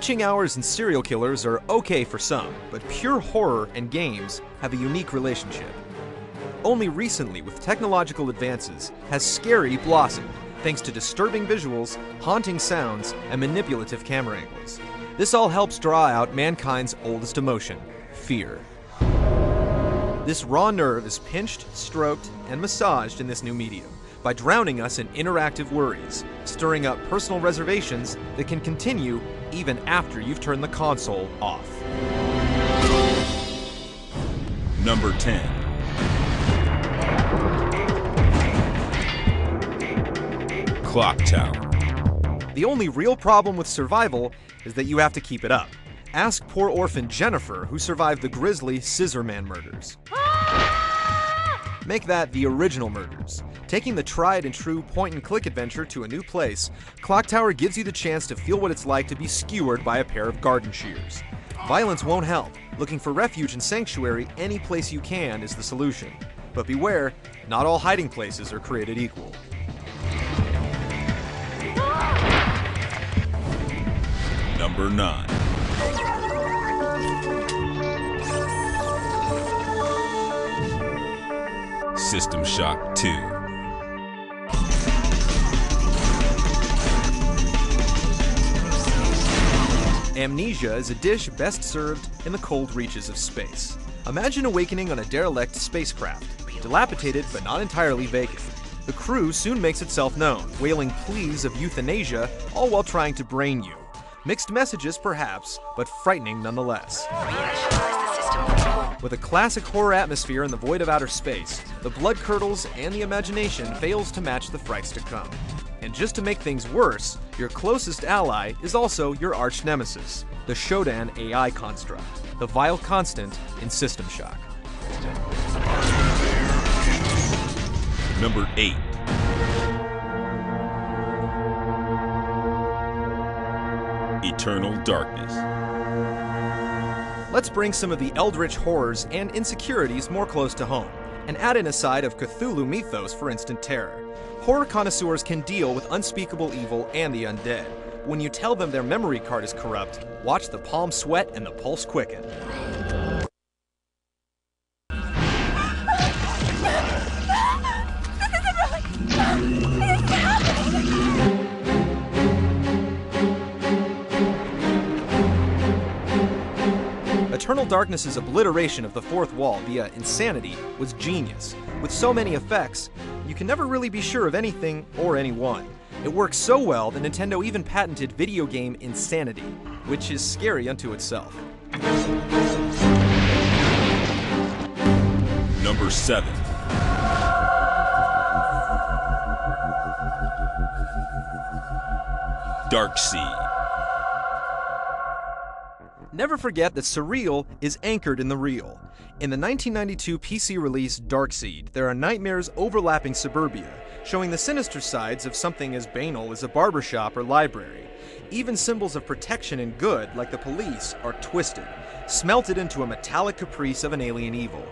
Witching hours and serial killers are okay for some, but pure horror and games have a unique relationship. Only recently, with technological advances, has Scary blossomed, thanks to disturbing visuals, haunting sounds, and manipulative camera angles. This all helps draw out mankind's oldest emotion, fear. This raw nerve is pinched, stroked, and massaged in this new medium by drowning us in interactive worries, stirring up personal reservations that can continue even after you've turned the console off. Number 10. Clock Tower. The only real problem with survival is that you have to keep it up. Ask poor orphan Jennifer, who survived the grisly Scissorman murders. Make that the original murders. Taking the tried and true point-and-click adventure to a new place, Clock Tower gives you the chance to feel what it's like to be skewered by a pair of garden shears. Violence won't help. Looking for refuge and sanctuary any place you can is the solution. But beware, not all hiding places are created equal. Number 9. System Shock 2. Amnesia is a dish best served in the cold reaches of space. Imagine awakening on a derelict spacecraft, dilapidated but not entirely vacant. The crew soon makes itself known, wailing pleas of euthanasia, all while trying to brain you. Mixed messages perhaps, but frightening nonetheless. With a classic horror atmosphere in the void of outer space, the blood curdles and the imagination fails to match the frights to come. And just to make things worse, your closest ally is also your arch nemesis, the Shodan AI construct, the vile constant in System Shock. Number 8. Eternal Darkness. Let's bring some of the eldritch horrors and insecurities more close to home, and add in a side of Cthulhu mythos for instant terror. Horror connoisseurs can deal with unspeakable evil and the undead. When you tell them their memory card is corrupt, watch the palm sweat and the pulse quicken. Eternal Darkness's obliteration of the fourth wall via insanity was genius. With so many effects, you can never really be sure of anything or anyone. It works so well that Nintendo even patented video game insanity, which is scary unto itself. Number 7. Dark Seed. Never forget that surreal is anchored in the real. In the 1992 PC release Darkseid, there are nightmares overlapping suburbia, showing the sinister sides of something as banal as a barbershop or library. Even symbols of protection and good, like the police, are twisted, smelted into a metallic caprice of an alien evil.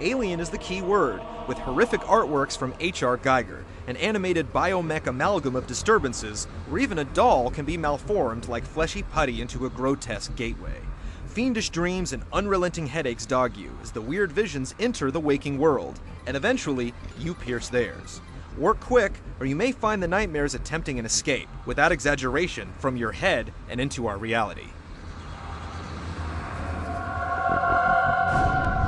Alien is the key word, with horrific artworks from H.R. Geiger, an animated biomech amalgam of disturbances where even a doll can be malformed like fleshy putty into a grotesque gateway. Fiendish dreams and unrelenting headaches dog you as the weird visions enter the waking world, and eventually, you pierce theirs. Work quick, or you may find the nightmares attempting an escape, without exaggeration, from your head and into our reality.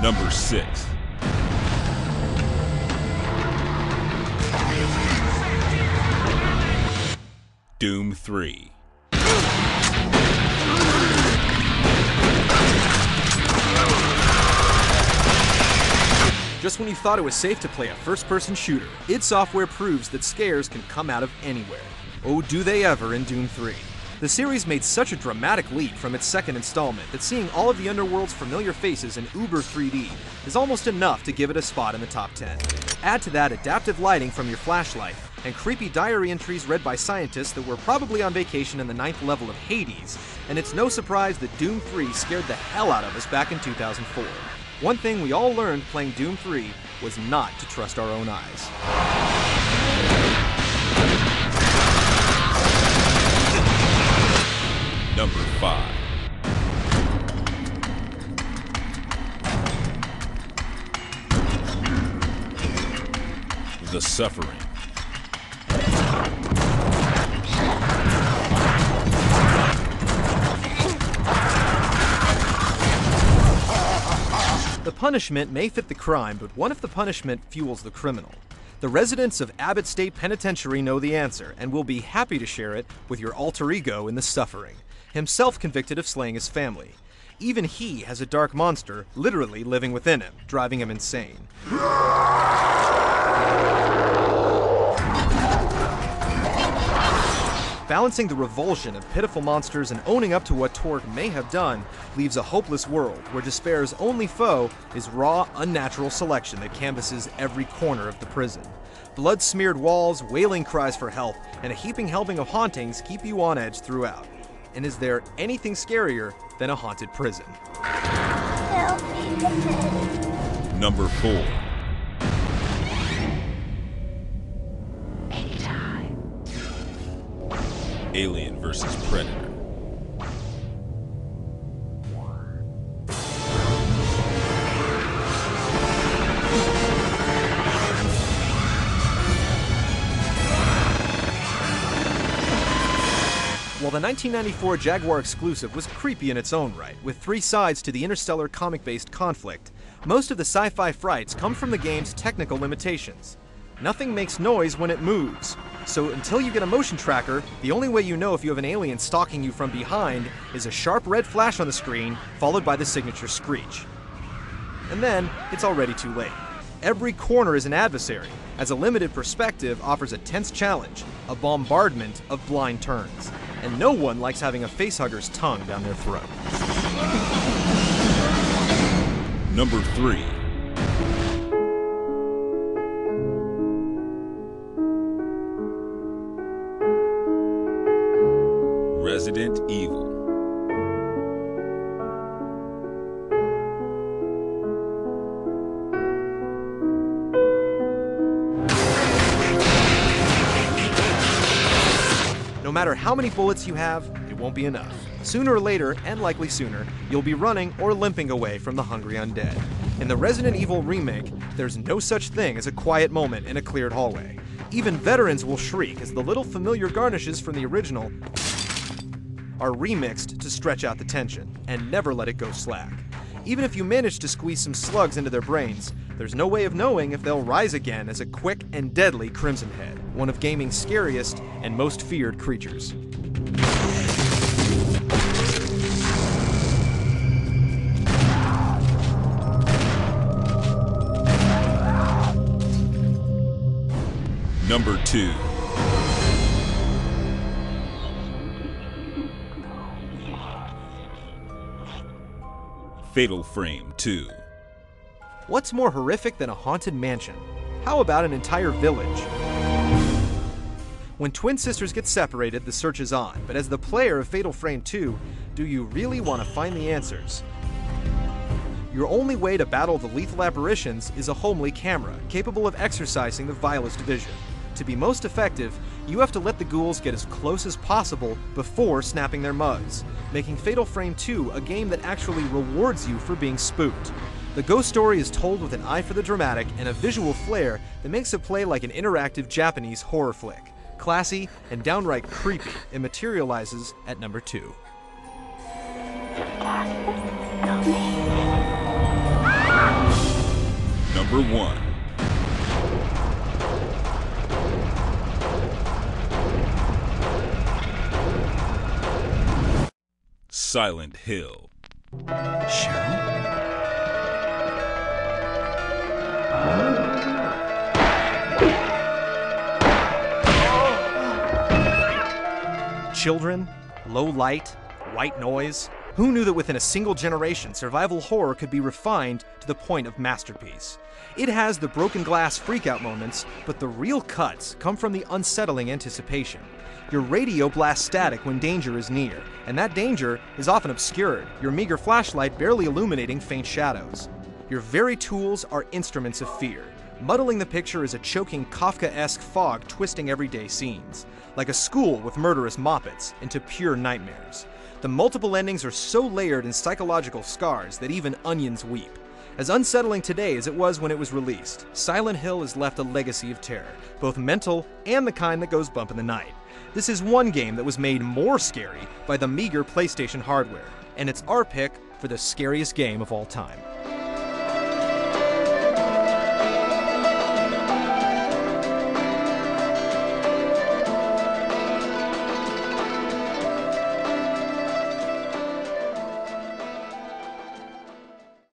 Number 6. Doom 3. Just when you thought it was safe to play a first-person shooter, id Software proves that scares can come out of anywhere. Oh, do they ever in Doom 3. The series made such a dramatic leap from its second installment that seeing all of the Underworld's familiar faces in Uber 3D is almost enough to give it a spot in the top 10. Add to that adaptive lighting from your flashlight, and creepy diary entries read by scientists that were probably on vacation in the 9th level of Hades, and it's no surprise that Doom 3 scared the hell out of us back in 2004. One thing we all learned playing Doom 3 was not to trust our own eyes. Number 5. The Suffering. The punishment may fit the crime, but what if the punishment fuels the criminal? The residents of Abbott State Penitentiary know the answer and will be happy to share it with your alter ego in the Suffering, himself convicted of slaying his family. Even he has a dark monster literally living within him, driving him insane. Balancing the revulsion of pitiful monsters and owning up to what Torque may have done leaves a hopeless world where despair's only foe is raw, unnatural selection that canvasses every corner of the prison. Blood-smeared walls, wailing cries for help, and a heaping helping of hauntings keep you on edge throughout. And is there anything scarier than a haunted prison? Help me. Number 4. Alien vs. Predator. While the 1994 Jaguar exclusive was creepy in its own right, with 3 sides to the interstellar comic-based conflict, most of the sci-fi frights come from the game's technical limitations. Nothing makes noise when it moves, so until you get a motion tracker, the only way you know if you have an alien stalking you from behind is a sharp red flash on the screen, followed by the signature screech. And then, it's already too late. Every corner is an adversary, as a limited perspective offers a tense challenge, a bombardment of blind turns. And no one likes having a facehugger's tongue down their throat. Number 3. Resident Evil. No matter how many bullets you have, it won't be enough. Sooner or later, and likely sooner, you'll be running or limping away from the hungry undead. In the Resident Evil remake, there's no such thing as a quiet moment in a cleared hallway. Even veterans will shriek as the little familiar garnishes from the original are remixed to stretch out the tension and never let it go slack. Even if you manage to squeeze some slugs into their brains, there's no way of knowing if they'll rise again as a quick and deadly Crimson Head, one of gaming's scariest and most feared creatures. Number 2. Fatal Frame 2. What's more horrific than a haunted mansion? How about an entire village? When twin sisters get separated, the search is on, but as the player of Fatal Frame 2, do you really want to find the answers? Your only way to battle the lethal apparitions is a homely camera, capable of exercising the vilest vision. To be most effective, you have to let the ghouls get as close as possible before snapping their mugs, making Fatal Frame 2 a game that actually rewards you for being spooked. The ghost story is told with an eye for the dramatic and a visual flair that makes it play like an interactive Japanese horror flick. Classy and downright creepy, it materializes at number 2. Number 1. Silent Hill. Cheryl? Children, low light, white noise. Who knew that within a single generation, survival horror could be refined to the point of masterpiece? It has the broken glass freakout moments, but the real cuts come from the unsettling anticipation. Your radio blasts static when danger is near, and that danger is often obscured, your meager flashlight barely illuminating faint shadows. Your very tools are instruments of fear. Muddling the picture is a choking Kafka-esque fog twisting everyday scenes, like a school with murderous moppets, into pure nightmares. The multiple endings are so layered in psychological scars that even onions weep. As unsettling today as it was when it was released, Silent Hill has left a legacy of terror, both mental and the kind that goes bump in the night. This is one game that was made more scary by the meager PlayStation hardware, and it's our pick for the scariest game of all time.